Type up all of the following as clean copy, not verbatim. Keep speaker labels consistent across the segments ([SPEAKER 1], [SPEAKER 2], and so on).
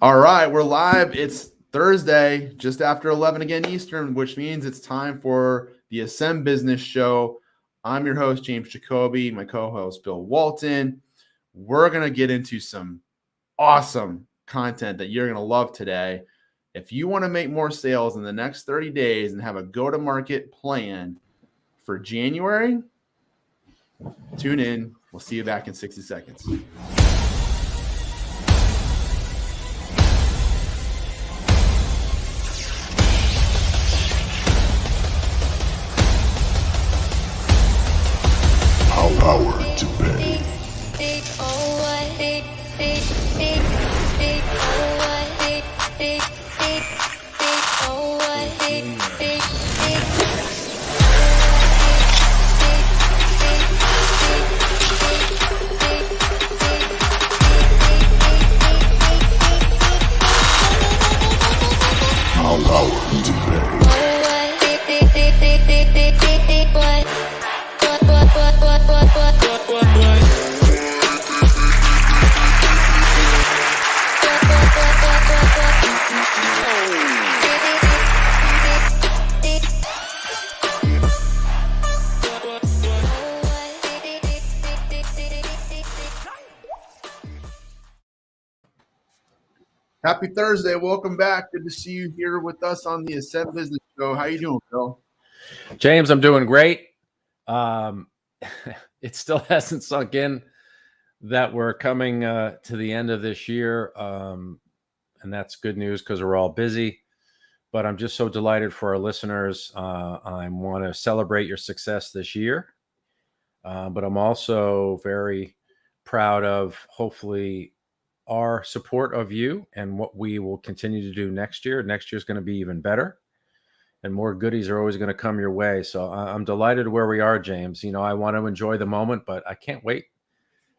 [SPEAKER 1] All right, we're live. It's Thursday, just after 11 again Eastern, which means it's time for the Ascend Business Show. I'm your host, James Jacoby, my co-host, Bill Walton. We're going to get into some awesome content that you're going to love today. If you want to make more sales in the next 30 days and have a go-to-market plan for January, tune in. We'll see you back in 60 seconds.
[SPEAKER 2] Power to pay. Power to pay.
[SPEAKER 1] Happy Thursday. Welcome back. Good to see you here with us on the Ascend Business Show. How you doing, Phil?
[SPEAKER 3] James, I'm doing great. It still hasn't sunk in that we're coming to the end of this year. And that's good news because we're all busy. But I'm just so delighted for our listeners. I want to celebrate your success this year. But I'm also very proud of, hopefully, our support of you and what we will continue to do next year. Next year is going to be even better, and more goodies are always going to come your way. So I'm delighted where we are, James. You know, I want to enjoy the moment, but I can't wait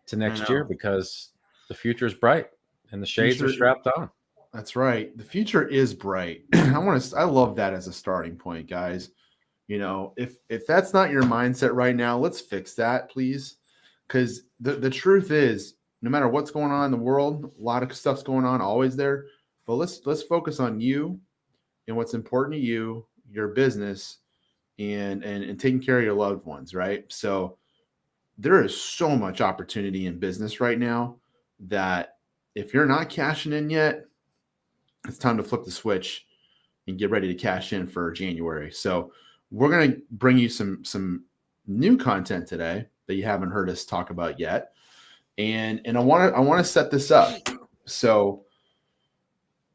[SPEAKER 3] to next year because the future is bright and the shades are strapped on.
[SPEAKER 1] That's right. The future is bright. I love that as a starting point, guys. You know, if that's not your mindset right now, let's fix that, please. Because the truth is, no matter what's going on in the world, a lot of stuff's going on, always there. But let's focus on you and what's important to you, your business, and taking care of your loved ones, right? So there is so much opportunity in business right now that if you're not cashing in yet, it's time to flip the switch and get ready to cash in for January. So we're going to bring you some new content today that you haven't heard us talk about yet. And I want to set this up. So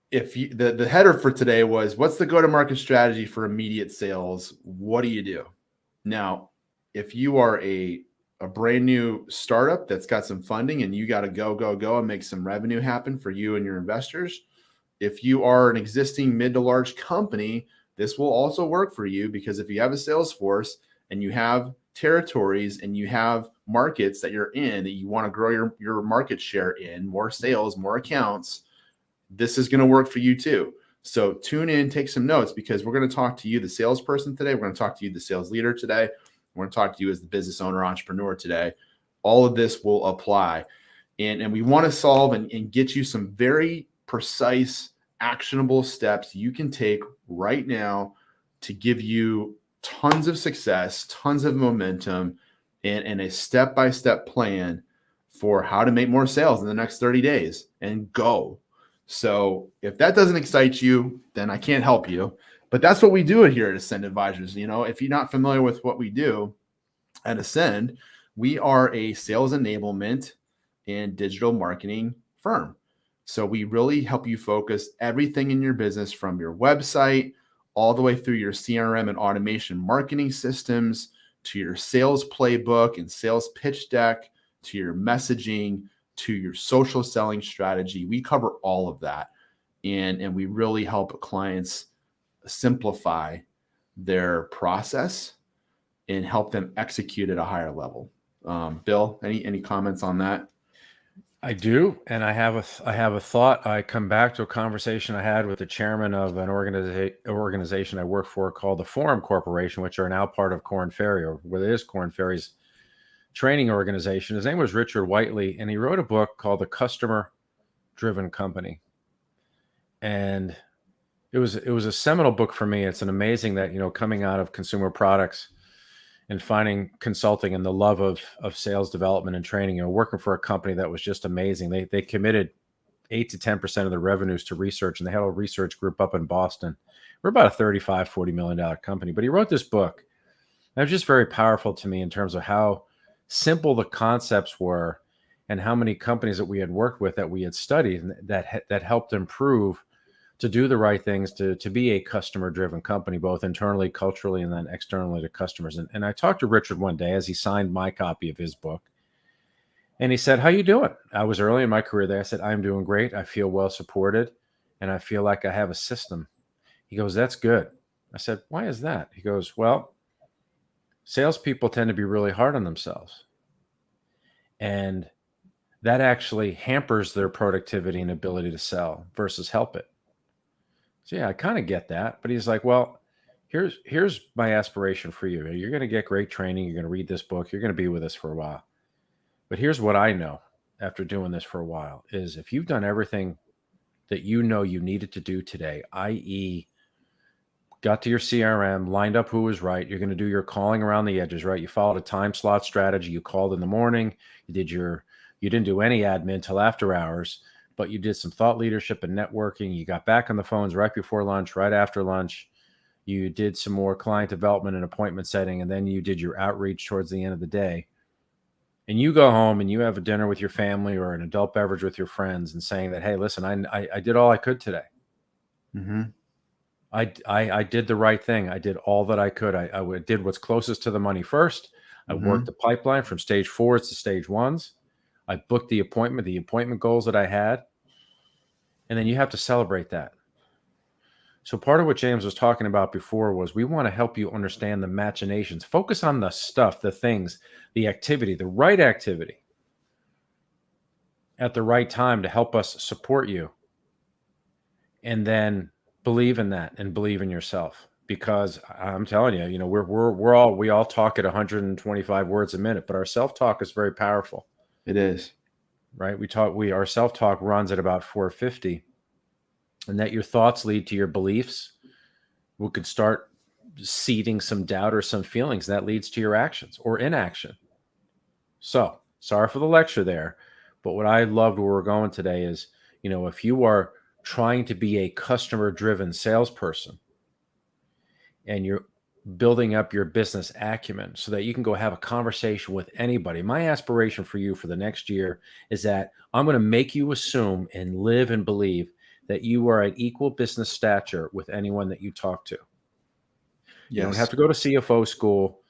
[SPEAKER 1] if you, the header for today was, what's the go-to-market strategy for immediate sales? What do you do? Now, if you are a brand new startup that's got some funding and you got to go and make some revenue happen for you and your investors, if you are an existing mid to large company, this will also work for you, because if you have a sales force and you have territories and you have markets that you're in that you want to grow your market share in, more sales, more accounts, this is going to work for you too. So tune in, take some notes, because we're going to talk to you, the salesperson today. We're going to talk to you, the sales leader today. We're going to talk to you as the business owner, entrepreneur today. All of this will apply. And we want to solve and get you some very precise, actionable steps you can take right now to give you tons of success, tons of momentum, and a step-by-step plan for how to make more sales in the next 30 days and go. So if that doesn't excite you, then I can't help you. But that's what we do here at Ascend Advisors. You know, if you're not familiar with what we do at Ascend, we are a sales enablement and digital marketing firm. So we really help you focus everything in your business, from your website all the way through your CRM and automation marketing systems, to your sales playbook and sales pitch deck, to your messaging, to your social selling strategy. We cover all of that. And we really help clients simplify their process and help them execute at a higher level. Bill, any comments on that?
[SPEAKER 3] I do, and I have a thought. I come back to a conversation I had with the chairman of an organization I work for called the Forum Corporation, which are now part of Korn Ferry, or what is Korn Ferry's training organization. His name was Richard Whiteley, and he wrote a book called The Customer Driven Company. And it was a seminal book for me. It's an amazing that, coming out of consumer products and finding consulting and the love of sales development and training, working for a company that was just amazing. They committed 8 to 10% of their revenues to research, and they had a research group up in Boston. We're about a $35-40 million company, but he wrote this book. That was just very powerful to me in terms of how simple the concepts were and how many companies that we had worked with, that we had studied, and that helped improve to do the right things, to be a customer-driven company, both internally, culturally, and then externally to customers. And I talked to Richard one day as he signed my copy of his book. And he said, "How you doing?" I was early in my career there. I said, "I'm doing great. I feel well supported, and I feel like I have a system." He goes, "That's good." I said, "Why is that?" He goes, "Well, salespeople tend to be really hard on themselves. And that actually hampers their productivity and ability to sell versus help it." So yeah, I kind of get that. But he's like, "Well, here's my aspiration for you. You're going to get great training. You're going to read this book. You're going to be with us for a while. But here's what I know after doing this for a while is if you've done everything that you needed to do today, i.e., got to your CRM, lined up who was right, you're going to do your calling around the edges, right? You followed a time slot strategy. You called in the morning. You didn't do any admin till after hours, but you did some thought leadership and networking. You got back on the phones right before lunch, right after lunch. You did some more client development and appointment setting, and then you did your outreach towards the end of the day. And you go home and you have a dinner with your family or an adult beverage with your friends and saying that, "Hey, listen, I did all I could today.
[SPEAKER 1] Mm-hmm.
[SPEAKER 3] I did the right thing. I did all that I could. I did what's closest to the money first. I worked the pipeline from stage 4s to stage 1s. I booked the appointment goals that I had." And then you have to celebrate that. So part of what James was talking about before was we want to help you understand the machinations. Focus on the stuff, the things, the activity, the right activity at the right time to help us support you. And then believe in that and believe in yourself. Because I'm telling you, we all talk at 125 words a minute, but our self-talk is very powerful.
[SPEAKER 1] It is.
[SPEAKER 3] Right? Our self-talk runs at about 450. And that your thoughts lead to your beliefs. We could start seeding some doubt or some feelings that leads to your actions or inaction. So sorry for the lecture there, but what I loved where we're going today is, if you are trying to be a customer-driven salesperson and you're building up your business acumen so that you can go have a conversation with anybody. My aspiration for you for the next year is that I'm going to make you assume and live and believe that you are at equal business stature with anyone that you talk to. You don't have to go to CFO school.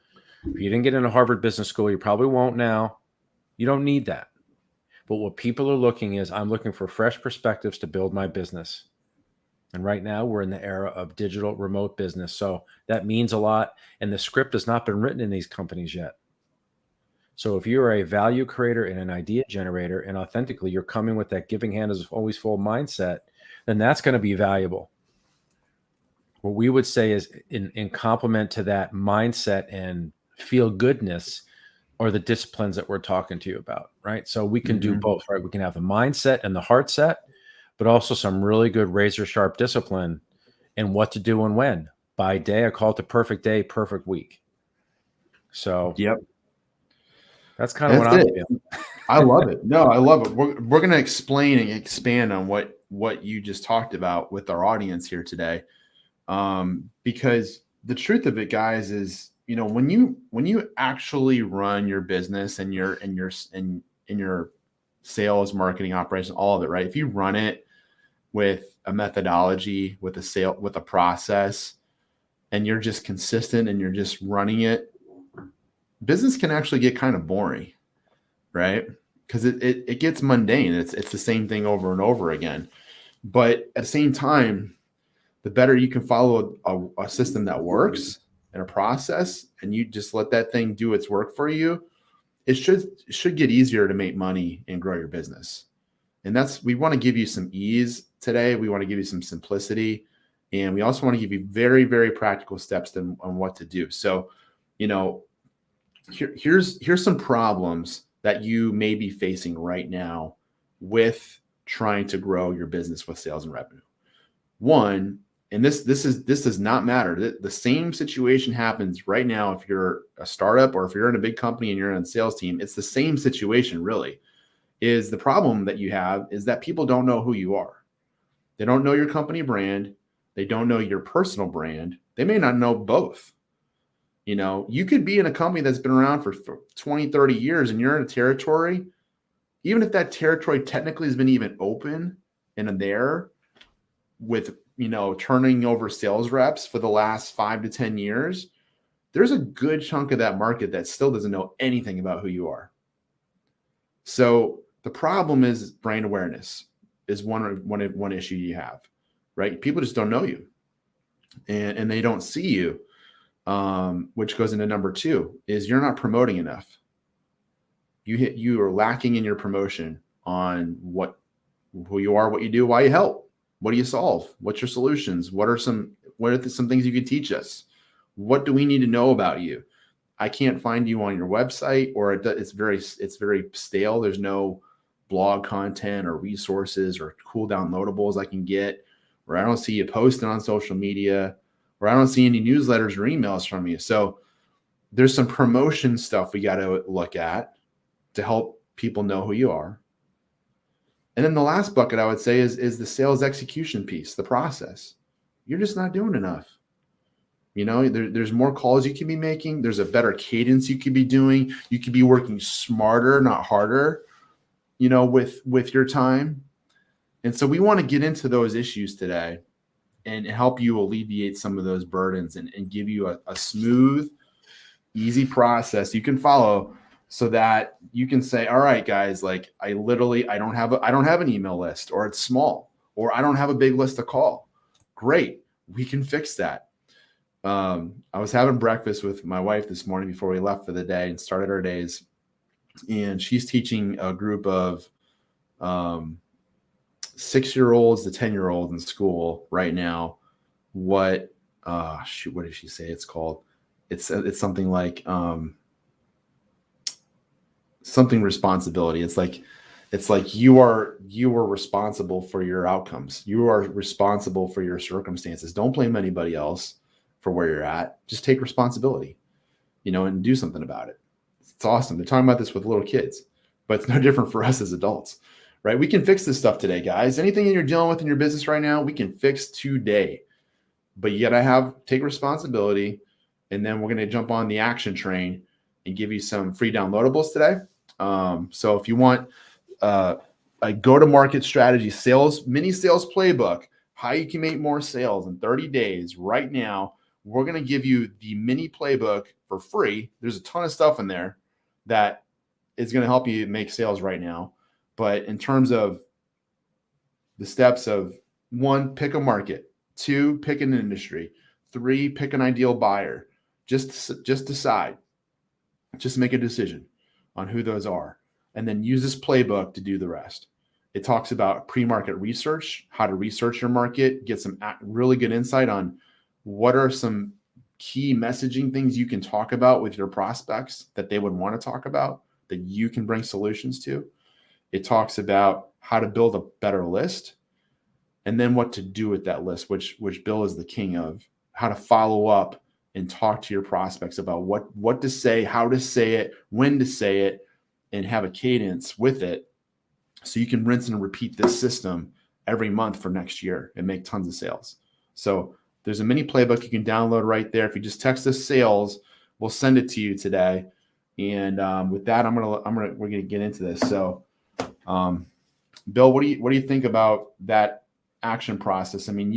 [SPEAKER 3] If you didn't get into Harvard Business School, you probably won't now. You don't need that. But what people are looking is, I'm looking for fresh perspectives to build my business. And right now we're in the era of digital remote business. So that means a lot. And the script has not been written in these companies yet. So if you're a value creator and an idea generator and authentically you're coming with that giving hand is always full mindset, then that's going to be valuable. What we would say is in complement to that mindset and feel goodness are the disciplines that we're talking to you about, right? So we can do both, right? We can have the mindset and the heart set, but also some really good razor sharp discipline and what to do and when. By day, I call it the perfect day, perfect week. So that's kind of what I'm feeling.
[SPEAKER 1] I love it. No, I love it. We're going to explain and expand on what you just talked about with our audience here today. Because the truth of it, guys, is, when you actually run your business and your sales, marketing, operations, all of it, right? If you run it with a methodology, with a process, and you're just consistent and you're just running it, business can actually get kind of boring, right? Because it gets mundane. It's the same thing over and over again. But at the same time, the better you can follow a system that works and a process, and you just let that thing do its work for you, it should get easier to make money and grow your business. And we want to give you some ease today. We want to give you some simplicity. And we also want to give you very, very practical steps on what to do. So, here's some problems that you may be facing right now with trying to grow your business with sales and revenue. One, and this does not matter. The same situation happens right now if you're a startup or if you're in a big company and you're on a sales team. It's the same situation, really. Is the problem that you have is that people don't know who you are. They don't know your company brand. They don't know your personal brand. They may not know both. You know, you could be in a company that's been around for 20, 30 years and you're in a territory, even if that territory technically has been even open and there with, you know, turning over sales reps for the last 5 to 10 years, there's a good chunk of that market that still doesn't know anything about who you are. So the problem is brand awareness is one issue you have, right? People just don't know you and they don't see you, which goes into number 2 is you're not promoting enough. You are lacking in your promotion on who you are, what you do, why you help, what do you solve, what's your solutions, what are some things you could teach us, what do we need to know about you? I can't find you on your website, or it's very stale. There's no blog content or resources or cool downloadables I can get, or I don't see you posting on social media, or I don't see any newsletters or emails from you. So there's some promotion stuff we got to look at to help people know who you are. And then the last bucket I would say is the sales execution piece, the process. You're just not doing enough. You know, there's more calls you can be making. There's a better cadence you could be doing. You could be working smarter, not harder, you know, with your time. And so we want to get into those issues today and help you alleviate some of those burdens and give you a smooth, easy process you can follow so that you can say, all right, guys, like I don't have an email list, or it's small, or I don't have a big list to call. Great. We can fix that. I was having breakfast with my wife this morning before we left for the day and started our days. And she's teaching a group of 6-year-olds to 10-year-olds in school right now. What did she say it's called? It's something like something responsibility. It's like you are responsible for your outcomes. You are responsible for your circumstances. Don't blame anybody else for where you're at. Just take responsibility, you know, and do something about it. It's awesome. They're talking about this with little kids, but it's no different for us as adults, right? We can fix this stuff today, guys. Anything that you're dealing with in your business right now, we can fix today. But you gotta take responsibility, and then we're gonna jump on the action train and give you some free downloadables today. So if you want a go-to-market strategy, mini sales playbook, how you can make more sales in 30 days right now, we're going to give you the mini playbook for free. There's a ton of stuff in there that is going to help you make sales right now. But in terms of the steps of 1, pick a market, 2, pick an industry, 3, pick an ideal buyer. Just decide. Just make a decision on who those are, and then use this playbook to do the rest. It talks about pre-market research, how to research your market, get some really good insight on what are some key messaging things you can talk about with your prospects that they would want to talk about, that you can bring solutions to. It talks about how to build a better list, and then what to do with that list, which Bill is the king of, how to follow up and talk to your prospects about what to say, how to say it, when to say it, and have a cadence with it so you can rinse and repeat this system every month for next year and make tons of sales. So there's a mini playbook you can download right there. If you just text us sales, we'll send it to you today. And with that, we're gonna get into this. So, Bill, what do you think about that action process? I mean,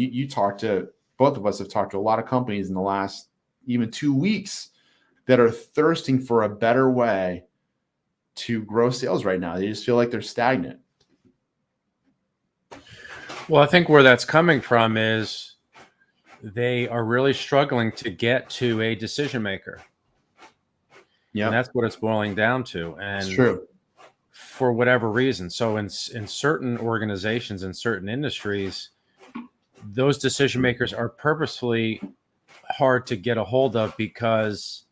[SPEAKER 1] both of us have talked to a lot of companies in the last even 2 weeks that are thirsting for a better way to grow sales right now. They just feel like they're stagnant.
[SPEAKER 3] Well, I think where that's coming from is they are really struggling to get to a decision maker. Yeah, and that's what it's boiling down to. And
[SPEAKER 1] it's true.
[SPEAKER 3] For whatever reason. So in certain organizations, in certain industries, those decision makers are purposefully hard to get a hold of because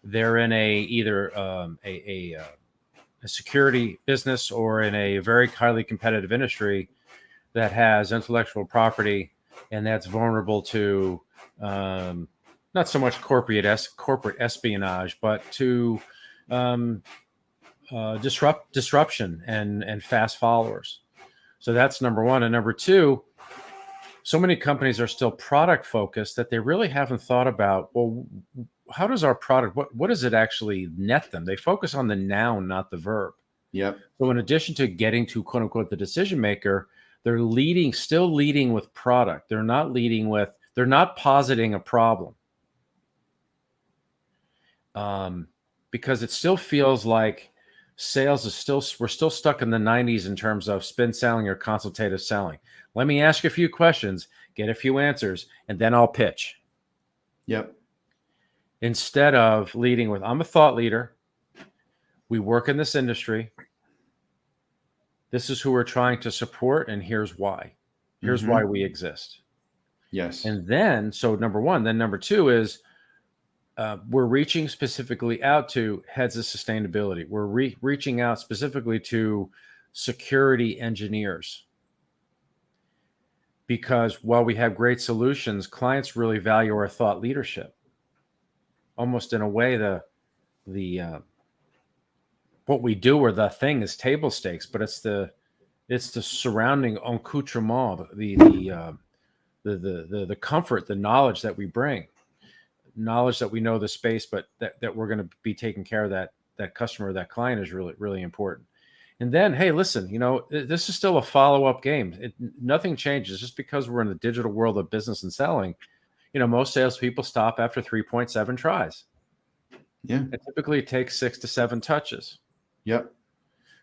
[SPEAKER 3] they're in either a security business or in a very highly competitive industry that has intellectual property and that's vulnerable to not so much corporate espionage, but to disruption and fast followers. So that's number one. And number two, so many companies are still product focused that they really haven't thought about, well, how does our product, what does it actually net them? They focus on the noun, not the verb.
[SPEAKER 1] Yep.
[SPEAKER 3] So in addition to getting to quote unquote the decision maker, they're still leading with product. They're not positing a problem. Because it still feels like sales we're still stuck in the 90s in terms of spin selling or consultative selling. Let me ask you a few questions, get a few answers, and then I'll pitch.
[SPEAKER 1] Yep.
[SPEAKER 3] Instead of leading with, I'm a thought leader. We work in this industry. This is who we're trying to support, and here's why. Here's why we exist.
[SPEAKER 1] Yes.
[SPEAKER 3] And then, so number one, then number two is we're reaching specifically out to heads of sustainability. We're reaching out specifically to security engineers. Because while we have great solutions, clients really value our thought leadership. Almost in a way, the what we do or the thing is table stakes, but it's the surrounding accoutrement, the comfort, the knowledge that we bring, knowledge that we know the space, but that we're going to be taking care of that customer, that client is really, really important. And then, hey, listen, this is still a follow-up game. Nothing changes just because we're in the digital world of business and selling. Most salespeople stop after 3.7 tries.
[SPEAKER 1] Yeah.
[SPEAKER 3] It typically takes 6 to 7 touches.
[SPEAKER 1] Yep.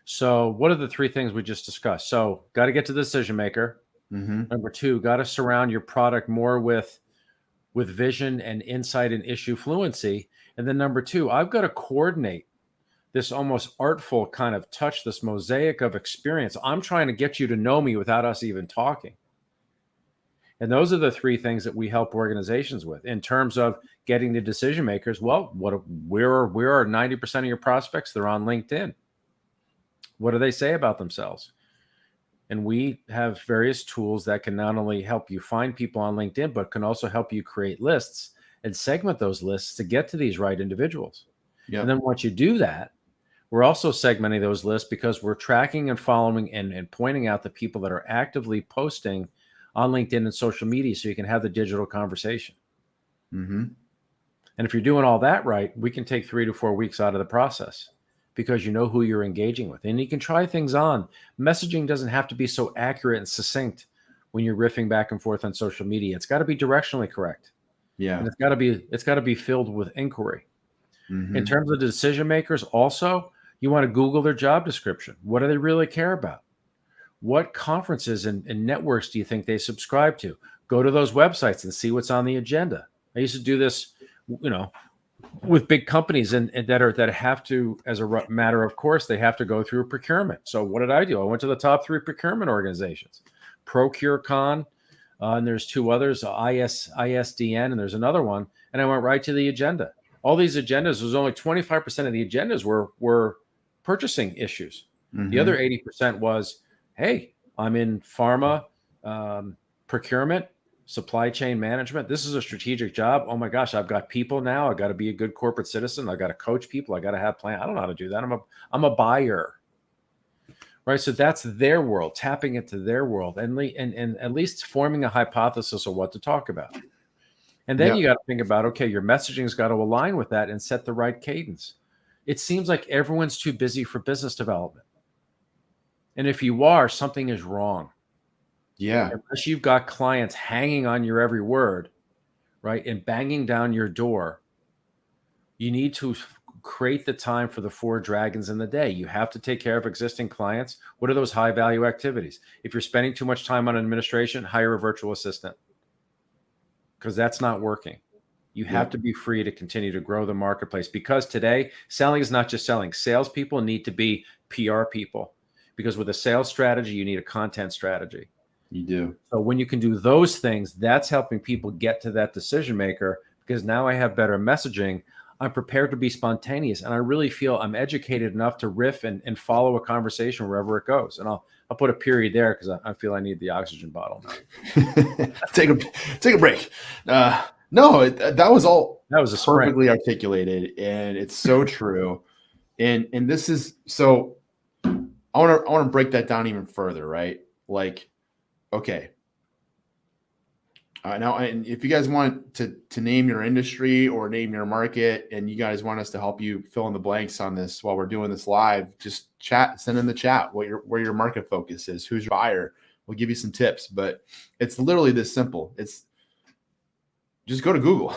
[SPEAKER 3] So what are the three things we just discussed? So got to get to the decision maker.
[SPEAKER 1] Mm-hmm.
[SPEAKER 3] Number two, got to surround your product more with vision and insight and issue fluency. And then number two, I've got to coordinate this almost artful kind of touch, this mosaic of experience. I'm trying to get you to know me without us even talking. And those are the three things that we help organizations with in terms of getting the decision makers. Well, where are 90% of your prospects? They're on LinkedIn. What do they say about themselves? And we have various tools that can not only help you find people on LinkedIn, but can also help you create lists and segment those lists to get to these right individuals. Yep. And then once you do that, we're also segmenting those lists because we're tracking and following and pointing out the people that are actively posting on LinkedIn and social media so you can have the digital conversation.
[SPEAKER 1] Mm-hmm.
[SPEAKER 3] And if you're doing all that right, we can take 3 to 4 weeks out of the process because you know who you're engaging with. And you can try things on. Messaging doesn't have to be so accurate and succinct when you're riffing back and forth on social media. It's got to be directionally correct.
[SPEAKER 1] Yeah.
[SPEAKER 3] And it's got to be filled with inquiry.
[SPEAKER 1] Mm-hmm.
[SPEAKER 3] In terms of the decision makers, also, you want to Google their job description. What do they really care about? What conferences and networks do you think they subscribe to? Go to those websites and see what's on the agenda. I used to do this, with big companies and that have to, as a matter of course, they have to go through a procurement. So what did I do? I went to the top 3 procurement organizations, ProcureCon, and there's 2 others, ISDN, and there's another one. And I went right to the agenda. All these agendas, was only 25% of the agendas were purchasing issues. Mm-hmm. The other 80% was, hey, I'm in pharma, procurement, supply chain management. This is a strategic job. Oh my gosh, I've got people now. I got to be a good corporate citizen. I got to coach people. I got to have plan. I don't know how to do that. I'm a buyer, right? So that's their world, tapping into their world, and at least forming a hypothesis of what to talk about. And then you got to think about, okay, your messaging's got to align with that and set the right cadence. It seems like everyone's too busy for business development. And if you are, something is wrong.
[SPEAKER 1] Yeah.
[SPEAKER 3] Unless you've got clients hanging on your every word, right, and banging down your door, you need to create the time for the 4 dragons in the day. You have to take care of existing clients. What are those high value activities? If you're spending too much time on administration, hire a virtual assistant because that's not working. You have to be free to continue to grow the marketplace because today selling is not just selling. Salespeople need to be PR people because with a sales strategy, you need a content strategy.
[SPEAKER 1] You do.
[SPEAKER 3] So when you can do those things, that's helping people get to that decision maker because now I have better messaging. I'm prepared to be spontaneous, and I really feel I'm educated enough to riff and follow a conversation wherever it goes. And I'll put a period there because I feel I need the oxygen bottle now.
[SPEAKER 1] take a break. No, that was all
[SPEAKER 3] That was a sprint.
[SPEAKER 1] perfectly articulated, and it's so true. And this is so. I want to break that down even further, right? Like, okay. Now, and if you guys want to name your industry or name your market, and you guys want us to help you fill in the blanks on this while we're doing this live, just send in the chat where your market focus is, who's your buyer. We'll give you some tips, but it's literally this simple. It's just go to Google.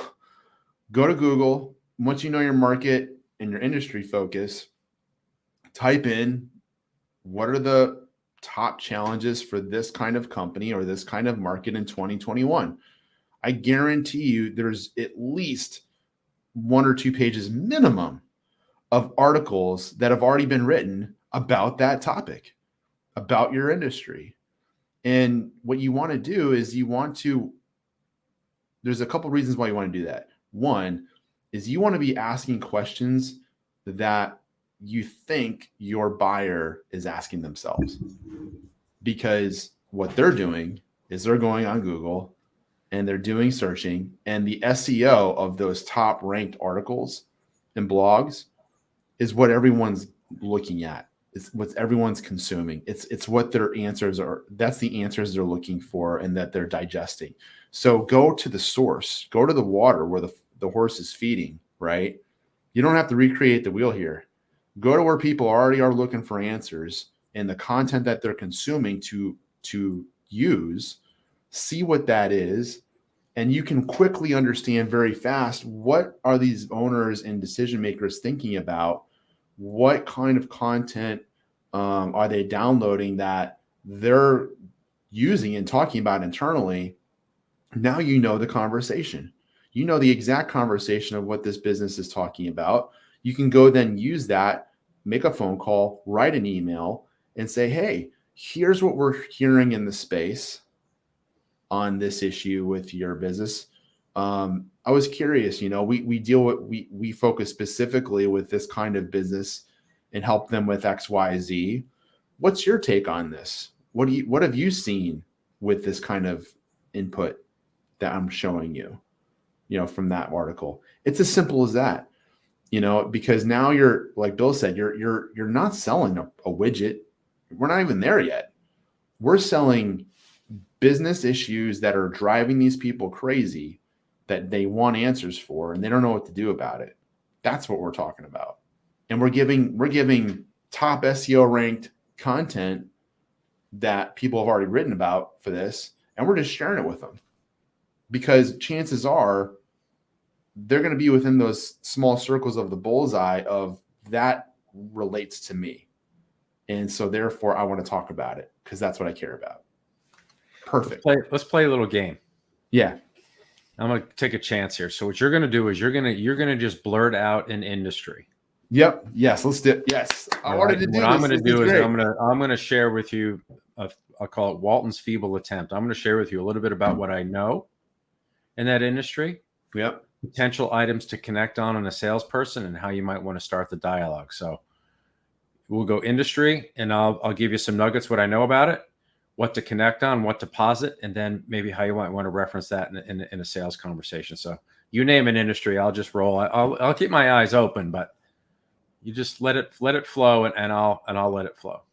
[SPEAKER 1] Go to Google. Once you know your market and your industry focus, type in what are the top challenges for this kind of company or this kind of market in 2021. I guarantee you there's at least 1 or 2 pages minimum of articles that have already been written about that topic, about your industry. And what you want to do is there's a couple reasons why you want to do that. One is you want to be asking questions that you think your buyer is asking themselves, because what they're doing is they're going on Google and they're doing searching, and the SEO of those top ranked articles and blogs is what everyone's looking at. It's what everyone's consuming. It's what their answers are. That's the answers they're looking for and that they're digesting. So go to the source, go to the water where the horse is feeding, right? You don't have to recreate the wheel here. Go to where people already are looking for answers and the content that they're consuming to use, see what that is, and you can quickly understand very fast what are these owners and decision makers thinking about, what kind of content are they downloading that they're using and talking about internally. Now you know the conversation. You know the exact conversation of what this business is talking about. You can go then use that, make a phone call, write an email, and say, hey, here's what we're hearing in the space on this issue with your business. I was curious, we focus specifically with this kind of business and help them with X, Y, Z. What's your take on this? What have you seen with this kind of input that I'm showing you, from that article? It's as simple as that. Because now you're, like Bill said, you're not selling a widget. We're not even there yet. We're selling business issues that are driving these people crazy that they want answers for, and they don't know what to do about it. That's what we're talking about. And we're giving top SEO ranked content that people have already written about for this, and we're just sharing it with them, because chances are they're going to be within those small circles of the bullseye of that relates to me. And so therefore I want to talk about it because that's what I care about. Perfect.
[SPEAKER 3] Let's play a little game.
[SPEAKER 1] Yeah.
[SPEAKER 3] I'm going to take a chance here. So what you're going to do is you're going to just blurt out an industry.
[SPEAKER 1] Yep. Yes. Let's do it. Yes. I wanted to do
[SPEAKER 3] what
[SPEAKER 1] this.
[SPEAKER 3] I'm going to do is
[SPEAKER 1] great.
[SPEAKER 3] I'm going to share with you, I'll call it Walton's feeble attempt. I'm going to share with you a little bit about what I know in that industry.
[SPEAKER 1] Yep.
[SPEAKER 3] Potential items to connect on a salesperson and how you might want to start the dialogue. So we'll go industry, and I'll give you some nuggets, what I know about it, what to connect on, what to posit, and then maybe how you might want to reference that in a sales conversation. So you name an industry, I'll just roll. I'll keep my eyes open, but you just let it flow, and I'll let it flow.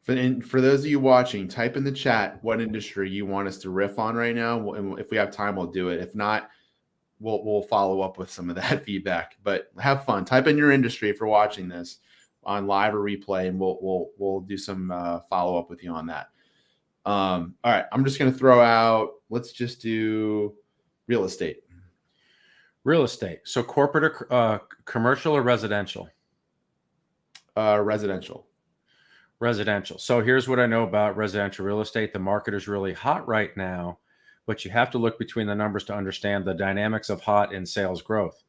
[SPEAKER 1] For those of you watching, type in the chat what industry you want us to riff on right now, and if we have time, we'll do it. If not, we'll follow up with some of that feedback. But have fun. Type in your industry if you're watching this on live or replay, and we'll do some follow up with you on that. All right, I'm just going to throw out. Let's just do real estate.
[SPEAKER 3] Real estate. So corporate or commercial or residential?
[SPEAKER 1] Residential.
[SPEAKER 3] Residential. So here's what I know about residential real estate. The market is really hot right now, but you have to look between the numbers to understand the dynamics of hot and sales growth.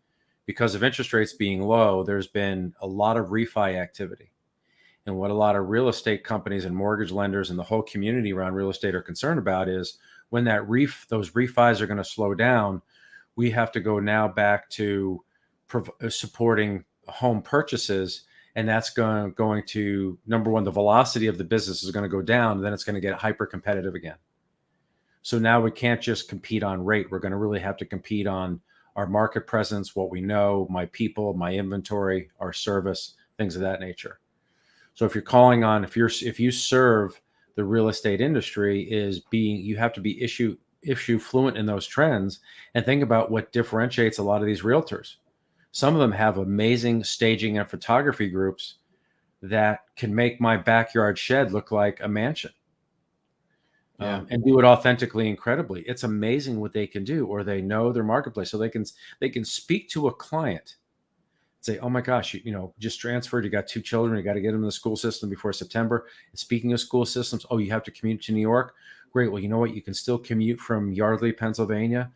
[SPEAKER 3] Because of interest rates being low, there's been a lot of refi activity. And what a lot of real estate companies and mortgage lenders and the whole community around real estate are concerned about is when that those refis are going to slow down, we have to go now back to supporting home purchases, and that's going to, number one, the velocity of the business is going to go down, and then it's going to get hyper competitive again. So now we can't just compete on rate. We're going to really have to compete on our market presence, what we know, my people, my inventory, our service, things of that nature. So if you're calling on, if you serve the real estate industry, you have to be issue fluent in those trends, and think about what differentiates a lot of these realtors. Some of them have amazing staging and photography groups that can make my backyard shed look like a mansion. And do it authentically, incredibly. It's amazing what they can do, or they know their marketplace, so they can speak to a client, say, "Oh my gosh, you just transferred. You got 2 children. You got to get them in the school system before September." And speaking of school systems, oh, you have to commute to New York. Great. Well, you know what? You can still commute from Yardley, Pennsylvania.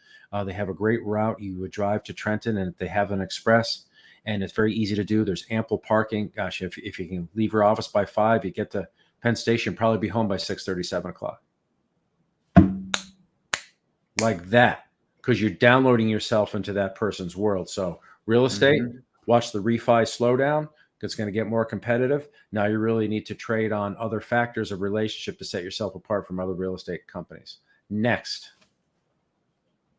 [SPEAKER 3] They have a great route. You would drive to Trenton, and they have an express, and it's very easy to do. There's ample parking. Gosh, if you can leave your office by 5, you get to Penn Station, probably be home by 6:30, 7 o'clock. Like that, because you're downloading yourself into that person's world. So real estate, watch the refi slow down. It's going to get more competitive. Now you really need to trade on other factors of relationship to set yourself apart from other real estate companies. Next.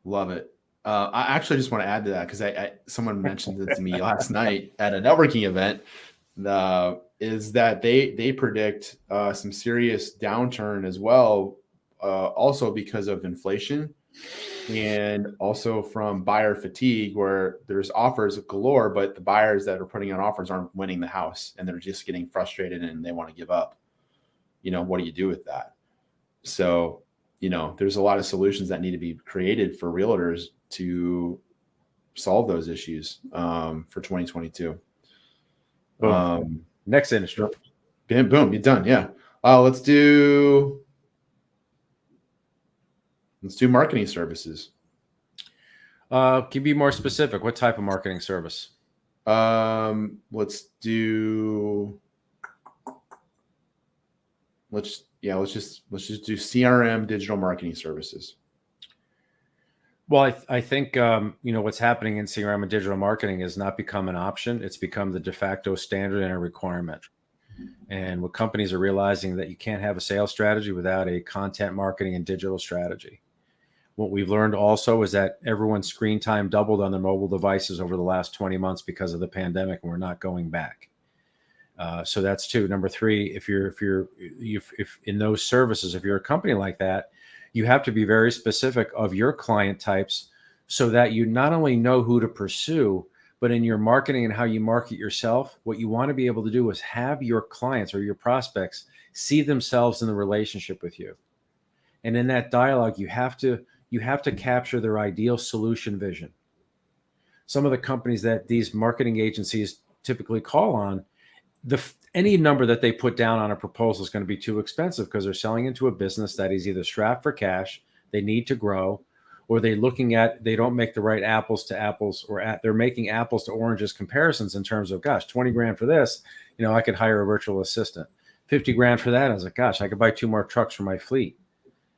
[SPEAKER 1] Love it. I actually just want to add to that, because someone mentioned it to me last night at a networking event, is that they predict some serious downturn as well, also because of inflation, and also from buyer fatigue, where there's offers galore, but the buyers that are putting on offers aren't winning the house, and they're just getting frustrated and they want to give up. What do you do with that? So, there's a lot of solutions that need to be created for realtors to solve those issues for 2022.
[SPEAKER 3] Boom. Next industry.
[SPEAKER 1] Boom, you're done. Yeah. Let's do marketing services.
[SPEAKER 3] Can you be more specific? What type of marketing service?
[SPEAKER 1] Let's just do CRM, digital marketing services.
[SPEAKER 3] Well, I think what's happening in CRM and digital marketing has not become an option. It's become the de facto standard and a requirement. And what companies are realizing, that you can't have a sales strategy without a content marketing and digital strategy. What we've learned also is that everyone's screen time doubled on their mobile devices over the last 20 months because of the pandemic, and we're not going back. So that's 2. Number 3, if in those services, if you're a company like that, you have to be very specific of your client types, so that you not only know who to pursue, but in your marketing and how you market yourself, what you want to be able to do is have your clients or your prospects see themselves in the relationship with you. And in that dialogue, you have to capture their ideal solution vision. Some of the companies that these marketing agencies typically call on, any number that they put down on a proposal is going to be too expensive, because they're selling into a business that is either strapped for cash, they need to grow, or they don't make the right apples to apples, or they're making apples to oranges comparisons in terms of, gosh, 20 grand for this, I could hire a virtual assistant. 50 grand for that. I was like, gosh, I could buy 2 more trucks for my fleet.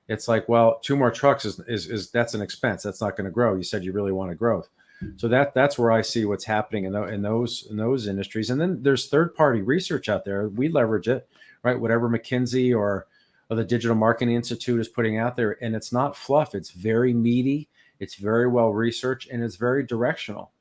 [SPEAKER 3] It's like, well, 2 more trucks is that's an expense. That's not going to grow. You said you really want to grow. So that's where I see what's happening in those industries. And then there's third-party research out there. We leverage it, right? Whatever McKinsey or the Digital Marketing Institute is putting out there, and it's not fluff. It's very meaty. It's very well researched, and it's very directional.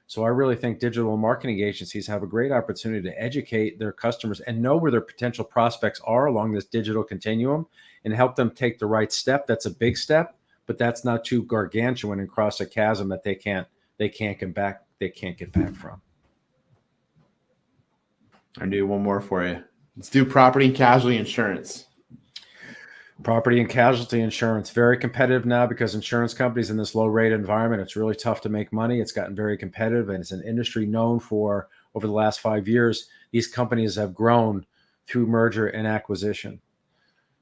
[SPEAKER 3] So I really think digital marketing agencies have a great opportunity to educate their customers and know where their potential prospects are along this digital continuum, and help them take the right step. That's a big step, but that's not too gargantuan and cross a chasm that they can't get back from.
[SPEAKER 1] I'll do one more for you. Let's do property and casualty insurance.
[SPEAKER 3] Property and casualty insurance, very competitive now, because insurance companies in this low rate environment, it's really tough to make money. It's gotten very competitive, and it's an industry known for, over the last 5 years, these companies have grown through merger and acquisition.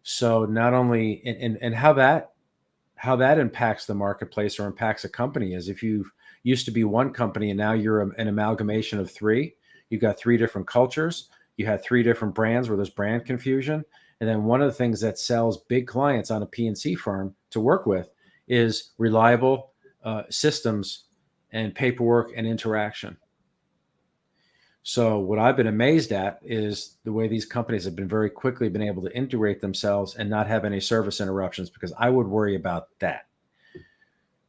[SPEAKER 3] So not only, and how that impacts the marketplace or impacts a company is, if you used to be one company and now you're an amalgamation of 3, you've got 3 different cultures, you had 3 different brands where there's brand confusion. And then one of the things that sells big clients on a P&C firm to work with is reliable systems and paperwork and interaction. So what I've been amazed at is the way these companies have been very quickly been able to integrate themselves and not have any service interruptions, because I would worry about that.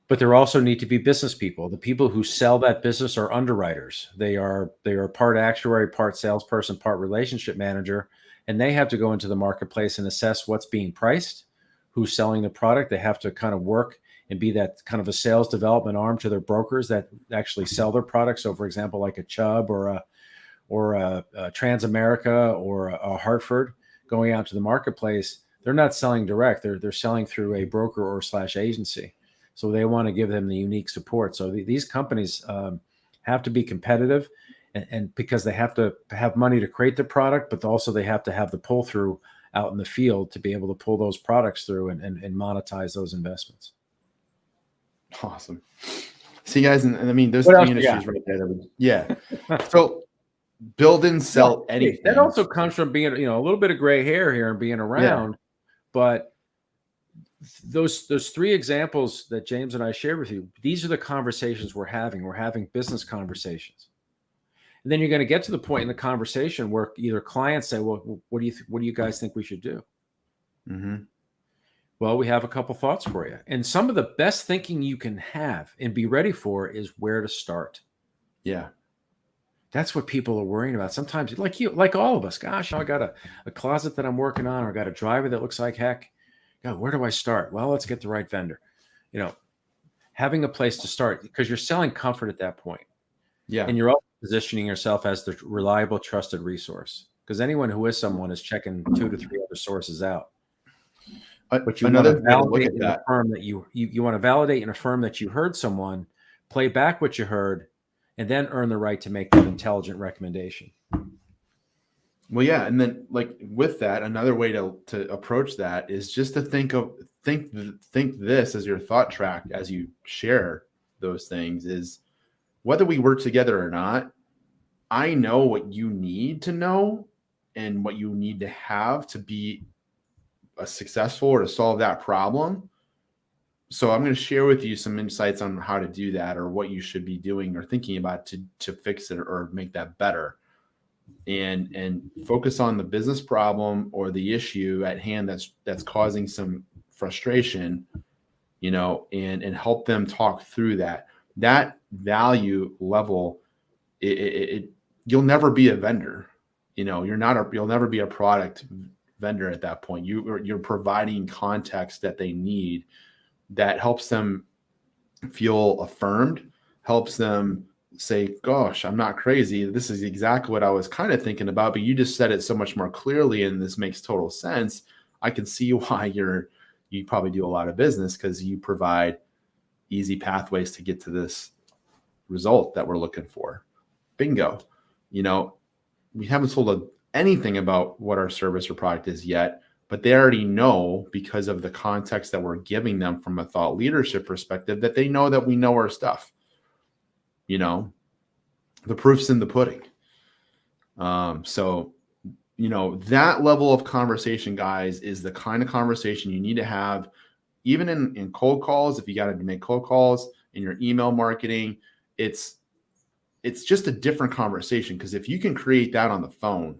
[SPEAKER 3] But there also need to be business people. The people who sell that business are underwriters. They are part actuary, part salesperson, part relationship manager, and they have to go into the marketplace and assess what's being priced, who's selling the product. They have to kind of work and be that kind of a sales development arm to their brokers that actually sell their products. So, for example, like a Chubb or a Transamerica or a Hartford going out to the marketplace, they're not selling direct. They're selling through a broker or / agency. So they want to give them the unique support. So these companies have to be competitive, and because they have to have money to create the product, but also they have to have the pull through out in the field to be able to pull those products through and monetize those investments.
[SPEAKER 1] Awesome. See, guys, and I mean, there's
[SPEAKER 3] What
[SPEAKER 1] three
[SPEAKER 3] else you
[SPEAKER 1] industries right there. Yeah. So build and sell anything.
[SPEAKER 3] That also comes from being, a little bit of gray hair here and being around, but those three examples that James and I shared with you, these are the conversations we're having. We're having business conversations. And then you're going to get to the point in the conversation where either clients say, well, what do you guys think we should do?
[SPEAKER 1] Mm-hmm.
[SPEAKER 3] Well, we have a couple thoughts for you. And some of the best thinking you can have and be ready for is where to start.
[SPEAKER 1] Yeah.
[SPEAKER 3] That's what people are worrying about. Sometimes, like all of us, gosh, I got a closet that I'm working on, or I got a driver that looks like heck. God, where do I start? Well, let's get the right vendor. Having a place to start, because you're selling comfort at that point.
[SPEAKER 1] Yeah.
[SPEAKER 3] And you're also positioning yourself as the reliable, trusted resource, because anyone who is someone is checking 2 to 3 other sources out. But you want to validate in a firm that you want to validate and affirm that you heard someone, play back what you heard, and then earn the right to make that intelligent recommendation.
[SPEAKER 1] Well, yeah, and then with that, another way to approach that is just to think this as your thought track as you share those things, is whether we work together or not, I know what you need to know and what you need to have to be a successful or to solve that problem. So I'm going to share with you some insights on how to do that, or what you should be doing or thinking about to fix it or make that better. And focus on the business problem or the issue at hand that's causing some frustration, and help them talk through that value level. You'll never be a vendor. You'll never be a product vendor at that point. You're providing context that they need that helps them feel affirmed, helps them say, gosh, I'm not crazy. This is exactly what I was kind of thinking about, but you just said it so much more clearly, and this makes total sense. I can see why you probably do a lot of business, because you provide easy pathways to get to this result that we're looking for. Bingo. We haven't told anything about what our service or product is yet, but they already know, because of the context that we're giving them from a thought leadership perspective, that they know that we know our stuff. The proof's in the pudding. So that level of conversation, guys, is the kind of conversation you need to have, even in cold calls. If you got to make cold calls, in your email marketing, it's just a different conversation, because if you can create that on the phone,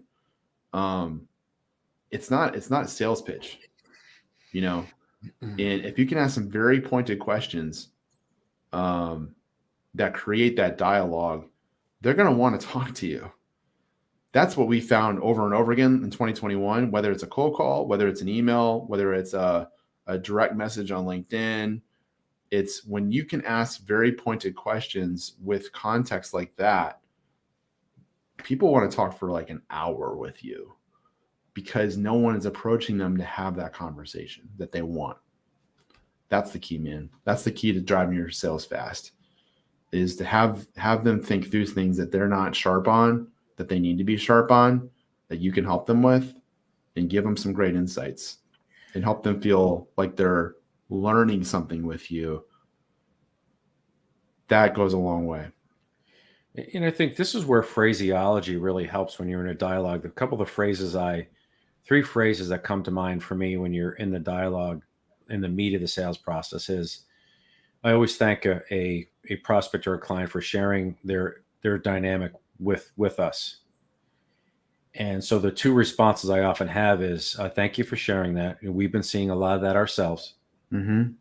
[SPEAKER 1] it's not a sales pitch, and if you can ask some very pointed questions that create that dialogue, they're going to want to talk to you. That's what we found over and over again in 2021, whether it's a cold call, whether it's an email, whether it's a direct message on LinkedIn. It's when you can ask very pointed questions with context like that, people want to talk for like an hour with you, because no one is approaching them to have that conversation that they want. That's the key, man. That's the key to driving your sales fast, is to have them think through things that they're not sharp on, that they need to be sharp on, that you can help them with, and give them some great insights and help them feel like they're learning something with you. That goes a long way.
[SPEAKER 3] And I think this is where phraseology really helps when you're in a dialogue. A couple of the 3 phrases that come to mind for me when you're in the dialogue, in the meat of the sales process, is I always thank a prospect or a client for sharing their dynamic with us. And so the two responses I often have is, thank you for sharing that. And we've been seeing a lot of that ourselves.
[SPEAKER 1] Mm-hmm.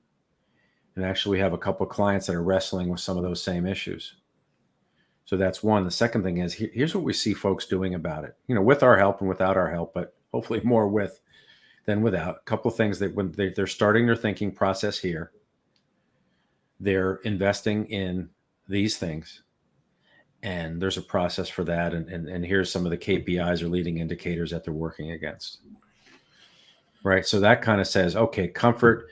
[SPEAKER 3] And actually, we have a couple of clients that are wrestling with some of those same issues. So that's one. The second thing is, here's what we see folks doing about it, with our help and without our help, but hopefully more with than without. A couple of things that when they're starting their thinking process here, they're investing in these things. And there's a process for that. And here's some of the KPIs or leading indicators that they're working against. Right. So that kind of says, okay, comfort,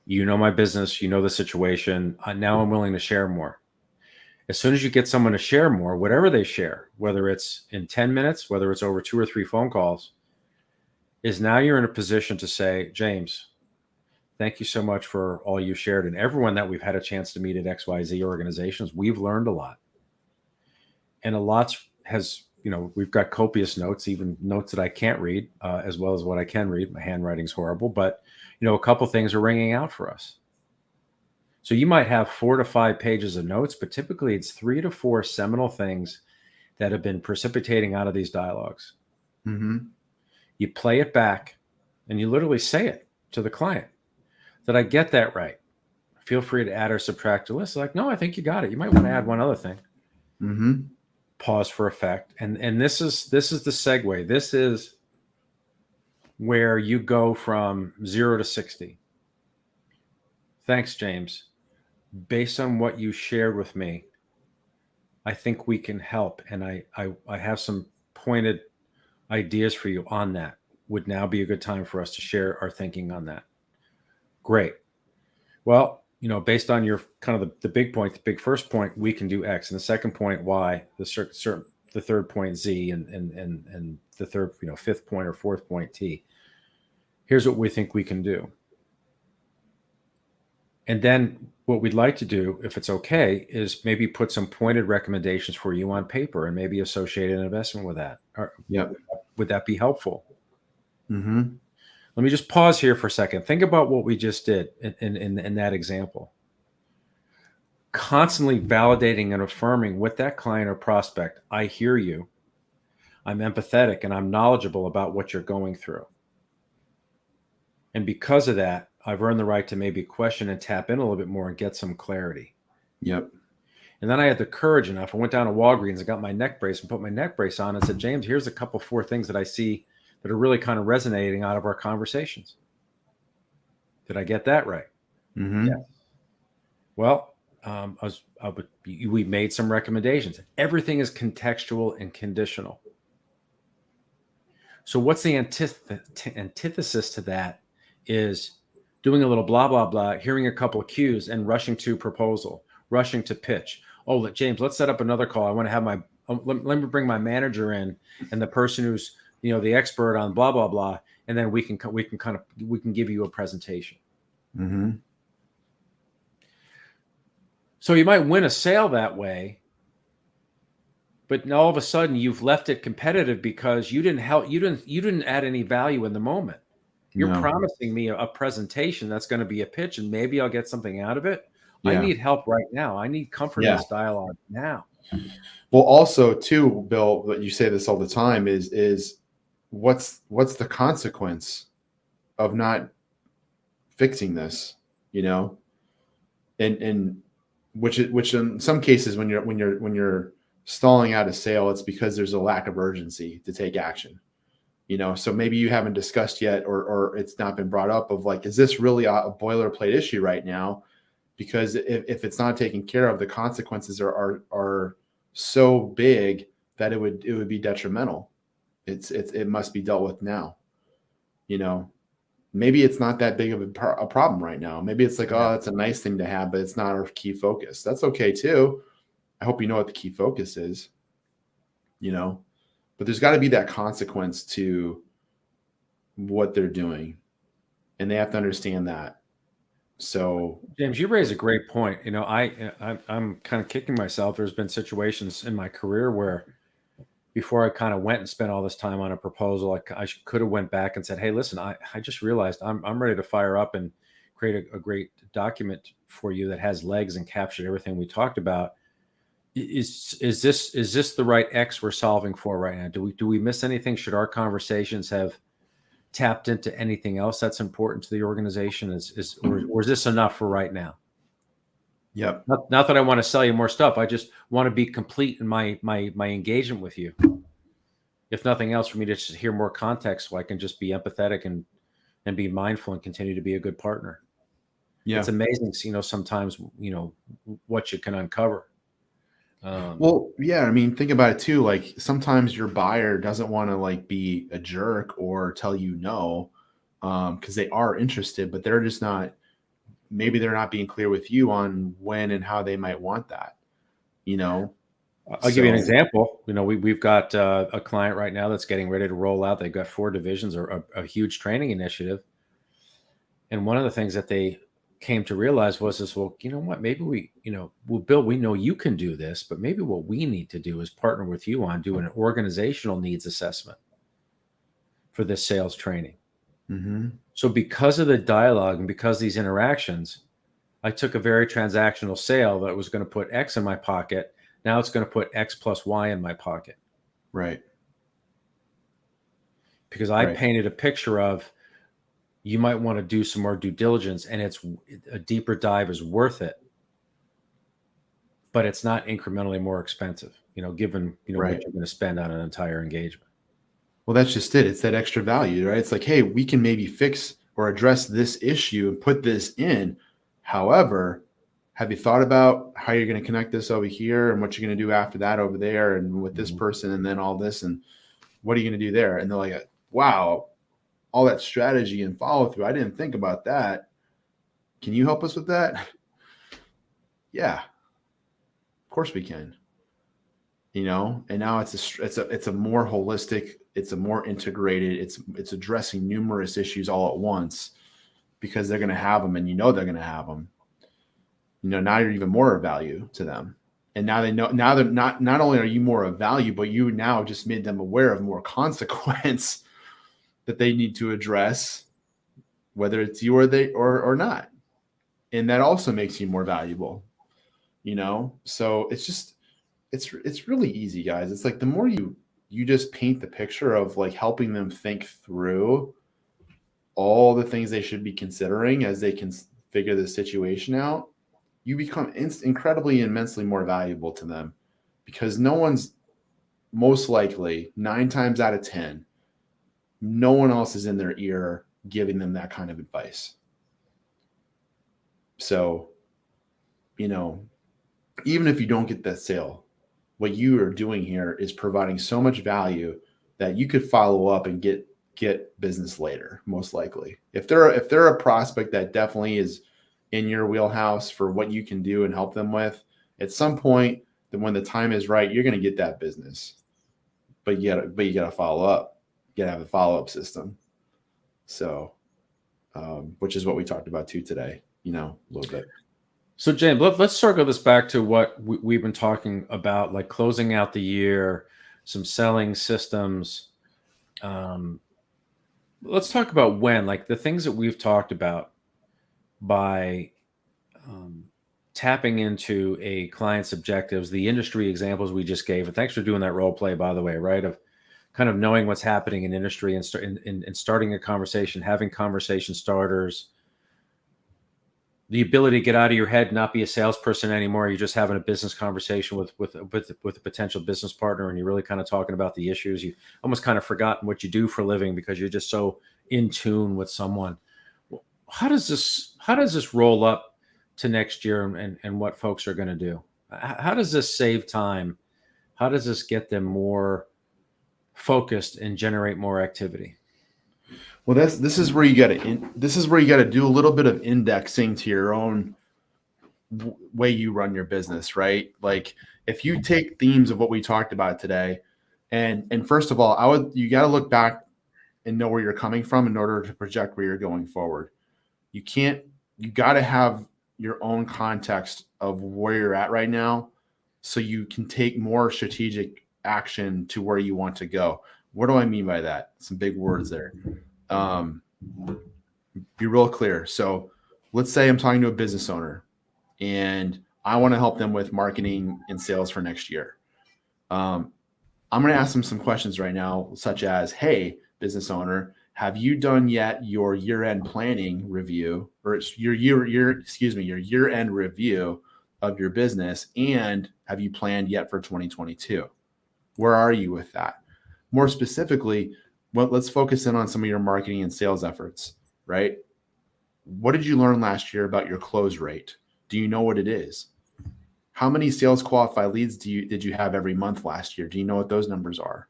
[SPEAKER 3] my business, the situation. Now I'm willing to share more. As soon as you get someone to share more, whatever they share, whether it's in 10 minutes, whether it's over 2 or 3 phone calls, is now you're in a position to say, James, thank you so much for all you shared. And everyone that we've had a chance to meet at XYZ organizations, we've learned a lot. And a lot has, we've got copious notes, even notes that I can't read, as well as what I can read. My handwriting's horrible, but, a couple things are ringing out for us. So you might have 4 to 5 pages of notes, but typically it's 3 to 4 seminal things that have been precipitating out of these dialogues.
[SPEAKER 1] Mm-hmm.
[SPEAKER 3] You play it back and you literally say it to the client. Did I get that right? Feel free to add or subtract a list. Like, no, I think you got it. You might want to add one other thing.
[SPEAKER 1] Mm-hmm.
[SPEAKER 3] Pause for effect. And this is the segue. This is where you go from 0 to 60. Thanks, James. Based on what you shared with me, I think we can help. And I have some pointed ideas for you on that. Would now be a good time for us to share our thinking on that. Great. Well, based on your kind of the big point, the big first point, we can do X, and the second point, Y, the third point, Z, and the third, fifth point or fourth point, T. Here's what we think we can do. And then what we'd like to do, if it's okay, is maybe put some pointed recommendations for you on paper and maybe associate an investment with that.
[SPEAKER 1] Yep.
[SPEAKER 3] Would that be helpful?
[SPEAKER 1] Mm-hmm.
[SPEAKER 3] Let me just pause here for a second. Think about what we just did in that example. Constantly validating and affirming with that client or prospect, I hear you, I'm empathetic, and I'm knowledgeable about what you're going through. And because of that, I've earned the right to maybe question and tap in a little bit more and get some clarity.
[SPEAKER 1] Yep.
[SPEAKER 3] And then I had the courage enough. I went down to Walgreens and got my neck brace and put my neck brace on and said, James, here's a couple 4 things that I see that are really kind of resonating out of our conversations. Did I get that right?
[SPEAKER 1] Mm-hmm.
[SPEAKER 3] Yeah. Well, we made some recommendations. Everything is contextual and conditional. So what's the antithesis to that is doing a little blah, blah, blah, hearing a couple of cues and rushing to proposal, rushing to pitch. Oh, James, let's set up another call. I want to have let me bring my manager in and the person who's, the expert on blah, blah, blah. And then we can give you a presentation.
[SPEAKER 1] Mm-hmm.
[SPEAKER 3] So you might win a sale that way, but all of a sudden you've left it competitive because you didn't add any value in the moment. You're promising me a presentation that's going to be a pitch, and maybe I'll get something out of it. Yeah. I need help right now. I need comfort in this dialogue now.
[SPEAKER 1] Well, also too, Bill, but you say this all the time is what's the consequence of not fixing this, and which in some cases when you're stalling out a sale, it's because there's a lack of urgency to take action. So maybe you haven't discussed yet, or it's not been brought up of like, is this really a boilerplate issue right now? Because if it's not taken care of, the consequences are so big that it would be detrimental. It must be dealt with now. Maybe it's not that big of a problem right now. Maybe it's like, oh, that's a nice thing to have, but it's not our key focus. That's okay too. I hope you know what the key focus is. But there's got to be that consequence to what they're doing, and they have to understand that. So,
[SPEAKER 3] James, you raise a great point. I'm kind of kicking myself. There's been situations in my career where before I kind of went and spent all this time on a proposal, I could have went back and said, hey, listen, I just realized I'm ready to fire up and create a great document for you that has legs and captured everything we talked about. Is this the right X we're solving for right now? Do we miss anything? Should our conversations have tapped into anything else that's important to the organization? Or is this enough for right now?
[SPEAKER 1] Yep.
[SPEAKER 3] Not that I want to sell you more stuff. I just want to be complete in my engagement with you. If nothing else, for me to just hear more context, so I can just be empathetic and be mindful and continue to be a good partner.
[SPEAKER 1] Yeah.
[SPEAKER 3] It's amazing, sometimes, what you can uncover.
[SPEAKER 1] Well, yeah, I mean, think about it too. Like sometimes your buyer doesn't want to like be a jerk or tell you no, because they are interested, but they're just not. Maybe they're not being clear with you on when and how they might want that.
[SPEAKER 3] I'll give you an example. We've got a client right now that's getting ready to roll out. They've got 4 divisions, or a huge training initiative, and one of the things that they came to realize was this, well, you know what, maybe Bill, we know you can do this, but maybe what we need to do is partner with you on doing an organizational needs assessment for this sales training.
[SPEAKER 1] Mm-hmm.
[SPEAKER 3] So because of the dialogue and because of these interactions, I took a very transactional sale that was going to put X in my pocket. Now it's going to put X plus Y in my pocket.
[SPEAKER 1] Right.
[SPEAKER 3] Because I painted a picture of, you might want to do some more due diligence, and it's a deeper dive is worth it, but it's not incrementally more expensive, given, what you're going to spend on an entire engagement.
[SPEAKER 1] Well, that's just it. It's that extra value, right? It's like, hey, we can maybe fix or address this issue and put this in. However, have you thought about how you're going to connect this over here and what you're going to do after that over there and with this person and then all this, and what are you going to do there? And they're like, wow, all that strategy and follow through. I didn't think about that. Can you help us with that? Yeah, of course we can. And now it's a more holistic, it's a more integrated, it's addressing numerous issues all at once, because they're going to have them, and they're going to have them. Now you're even more of value to them. And now they know, now they're not only are you more of value, but you now just made them aware of more consequence that they need to address, whether it's you or they or not. And that also makes you more valuable, So it's really easy, guys. It's like the more you just paint the picture of like helping them think through all the things they should be considering as they can figure the situation out, you become incredibly, immensely more valuable to them, because no one's, most likely 9 times out of 10, no one else is in their ear giving them that kind of advice. So, even if you don't get that sale, what you are doing here is providing so much value that you could follow up and get business later, most likely. If they're a prospect that definitely is in your wheelhouse for what you can do and help them with, at some point, then when the time is right, you're going to get that business. But you got to follow up. You got to have a follow-up system. So, which is what we talked about too today, a little bit.
[SPEAKER 3] So James, let's circle this back to what we've been talking about, like closing out the year, some selling systems. Let's talk about when, like the things that we've talked about, by tapping into a client's objectives, the industry examples we just gave. And thanks for doing that role play, by the way, right? Of kind of knowing what's happening in industry and starting a conversation, having conversation starters, the ability to get out of your head, not be a salesperson anymore. You're just having a business conversation with a potential business partner, and you're really kind of talking about the issues. You almost kind of forgotten what you do for a living because you're just so in tune with someone. How does this roll up to next year and what folks are going to do? How does this save time? How does this get them more focused and generate more activity?
[SPEAKER 1] Well, this is where you got to do a little bit of indexing to your own way you run your business, right? Like if you take themes of what we talked about today, and first of all, you got to look back and know where you're coming from in order to project where you're going forward. You got to have your own context of where you're at right now, so you can take more strategic action to where you want to go. What do I mean by that? Some big words there. Be real clear. So let's say I'm talking to a business owner and I want to help them with marketing and sales for next year. I'm going to ask them some questions right now, such as, hey, business owner, have you done yet your year-end planning review, or your year-end review of your business? And have you planned yet for 2022? Where are you with that? More specifically, let's focus in on some of your marketing and sales efforts, right? What did you learn last year about your close rate? Do you know what it is? How many sales qualified leads did you have every month last year? Do you know what those numbers are?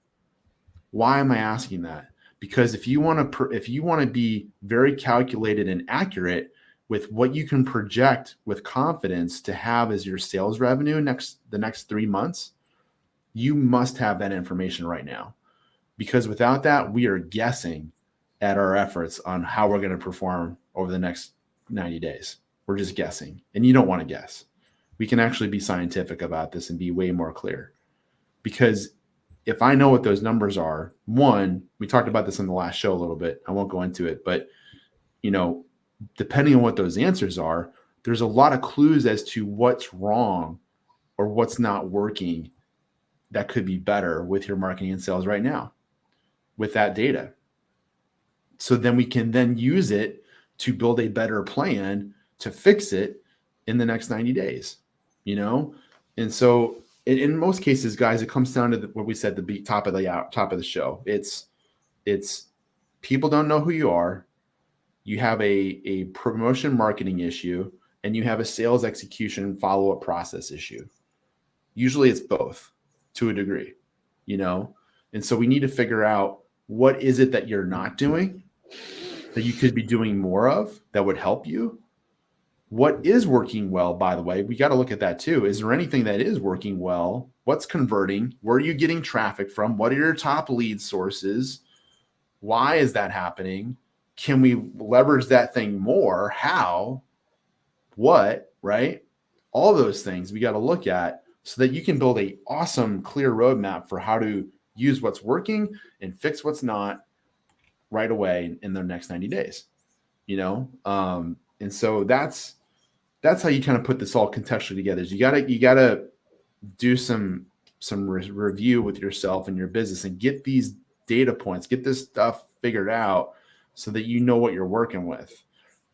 [SPEAKER 1] Why am I asking that? Because if you want to be very calculated and accurate with what you can project with confidence to have as your sales revenue the next 3 months, you must have that information right now. Because without that, we are guessing at our efforts on how we're going to perform over the next 90 days. We're just guessing, and you don't want to guess. We can actually be scientific about this and be way more clear. Because if I know what those numbers are, one, we talked about this in the last show a little bit. I won't go into it, but depending on what those answers are, there's a lot of clues as to what's wrong or what's not working that could be better with your marketing and sales right now with that data. So then we can then use it to build a better plan to fix it in the next 90 days, And so in most cases, guys, it comes down to what we said, the top of the show. It's people don't know who you are. You have a promotion marketing issue, and you have a sales execution follow-up process issue. Usually it's both to a degree, And so we need to figure out, what is it that you're not doing that you could be doing more of that would help you? What is working well, by the way? We got to look at that too. Is there anything that is working well? What's converting? Where are you getting traffic from? What are your top lead sources? Why is that happening? Can we leverage that thing more? How? What? Right? All those things we got to look at so that you can build an awesome, clear roadmap for how to use what's working and fix what's not right away in the next 90 days, And so that's how you kind of put this all contextually together. Is you gotta do some review with yourself and your business and get these data points, get this stuff figured out so that you know what you're working with.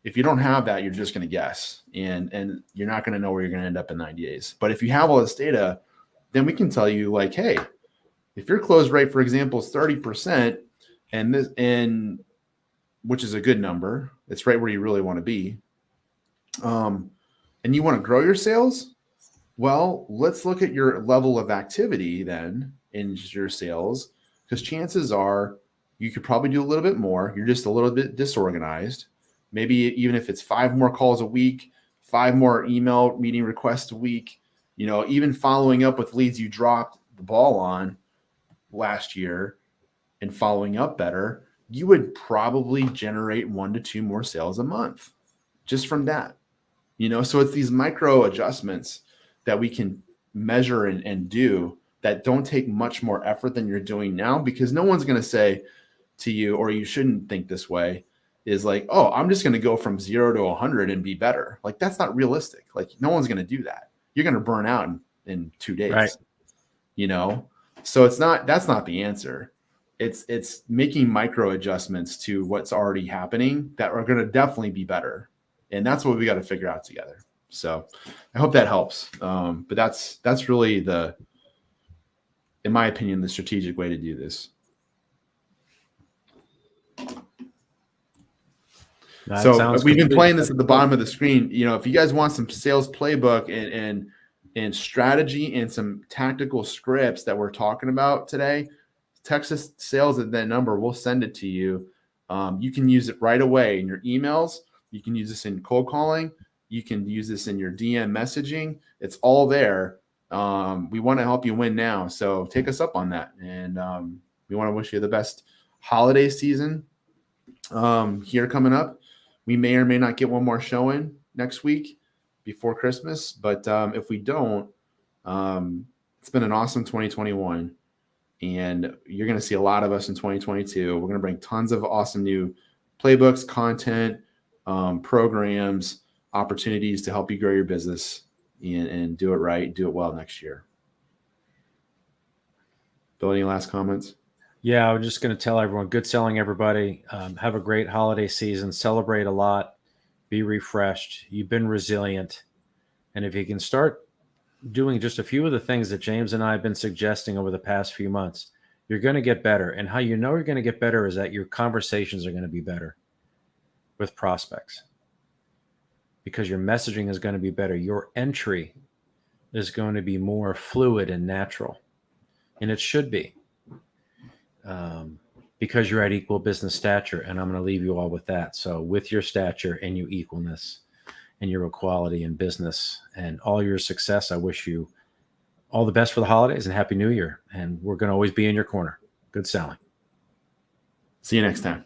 [SPEAKER 1] If you don't have that, you're just going to guess and you're not going to know where you're going to end up in 90 days. But if you have all this data, then we can tell you, like, hey, if your close rate, for example, is 30%, and which is a good number, it's right where you really want to be. And you want to grow your sales, well, let's look at your level of activity then in your sales, because chances are you could probably do a little bit more. You're just a little bit disorganized. Maybe even if it's 5 more calls a week, 5 more email meeting requests a week, even following up with leads you dropped the ball on last year and following up better, you would probably generate 1 to 2 more sales a month just from that. So it's these micro adjustments that we can measure and do that don't take much more effort than you're doing now, because no one's going to say to you, or you shouldn't think this way, is like, oh, I'm just going to go from 0 to 100 and be better. Like, that's not realistic. Like, no one's going to do that. You're going to burn out in 2 days, right? So that's not the answer. It's making micro adjustments to what's already happening that are going to definitely be better. And that's what we got to figure out together. So I hope that helps. But that's really in my opinion, the strategic way to do this. So we've been playing this at the bottom of the screen. If you guys want some sales playbook and strategy and some tactical scripts that we're talking about today, text us sales at that number. We'll send it to you. You can use it right away in your emails. You can use this in cold calling. You can use this in your DM messaging. It's all there. We want to help you win now. So take us up on that. And we want to wish you the best holiday season here coming up. We may or may not get one more show in next week before Christmas. But if we don't, it's been an awesome 2021. And you're going to see a lot of us in 2022. We're going to bring tons of awesome new playbooks, content, programs, opportunities to help you grow your business and do it right, do it well next year. Bill, any last comments?
[SPEAKER 3] Yeah, I'm just going to tell everyone, good selling, everybody. Have a great holiday season. Celebrate a lot. Be refreshed. You've been resilient. And if you can start doing just a few of the things that James and I have been suggesting over the past few months, you're going to get better. And how you know you're going to get better is that your conversations are going to be better with prospects because your messaging is going to be better. Your entry is going to be more fluid and natural. And it should be. Because you're at equal business stature, and I'm going to leave you all with that. So with your stature and your equalness and your equality in business and all your success, I wish you all the best for the holidays and Happy New Year. And we're going to always be in your corner. Good selling.
[SPEAKER 1] See you next time.